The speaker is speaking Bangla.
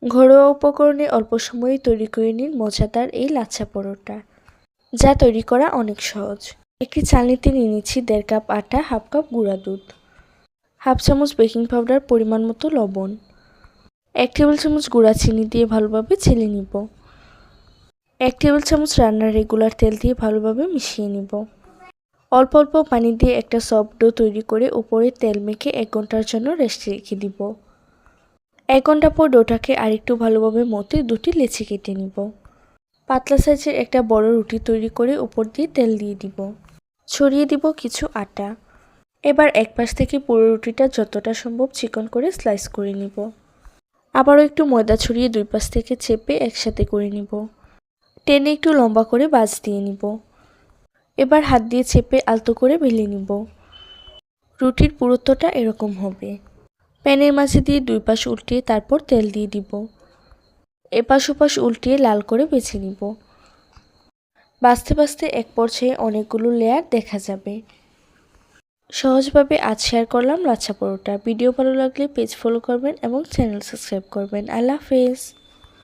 ঘরোয়া উপকরণে অল্প সময়ে তৈরি করে নিন মজাদার এই লাচ্ছা পরোটা, যা তৈরি করা অনেক সহজ। একটি চালনিতে নিয়ে নিচ্ছি 1.5 কাপ আটা, 1/2 কাপ গুঁড়া দুধ, 1/2 চামচ বেকিং পাউডার, পরিমাণ মতো লবণ, 1 টেবিল চামচ গুঁড়া চিনি দিয়ে ভালোভাবে ছেলে নিব। 1 টেবিল চামচ রান্নার রেগুলার তেল দিয়ে ভালোভাবে মিশিয়ে নিব। অল্প অল্প পানি দিয়ে একটা সফট ডো তৈরি করে উপরে তেল মেখে 1 ঘন্টার জন্য রেস্টে রেখে দিব। 1 ঘন্টা পর ডোটাকে আরেকটু ভালোভাবে মথে 2টি লেচি কেটে নিব। পাতলা সাইজের একটা বড় রুটি তৈরি করে উপর দিয়ে তেল দিয়ে দিব। ছড়িয়ে দিব কিছু আটা। এবার এক পাশ থেকে পুরো রুটিটা যতটা সম্ভব চিকন করে স্লাইস করে নিব। আবারও একটু ময়দা ছড়িয়ে 2 পাশ থেকে চেপে একসাথে করে নিব। টেনে একটু লম্বা করে ভাঁজ দিয়ে নিব। এবার হাত দিয়ে চেপে আলতো করে বেলে নিব। রুটির পুরুত্বটা এরকম হবে। প্যানের মাঝে দিয়ে 2 পাশ উল্টিয়ে তারপর তেল দিয়ে দিব। এপাশ ওপাশ উল্টিয়ে লাল করে বেছে নিব। ভাজতে ভাজতে এক পর্যায়ে অনেকগুলো লেয়ার দেখা যাবে। সহজভাবে আজ শেয়ার করলাম লাচ্ছা পরোটা। ভিডিও ভালো লাগলে পেজ ফলো করবেন এবং চ্যানেল সাবস্ক্রাইব করবেন। আল্লাহ হাফেজ।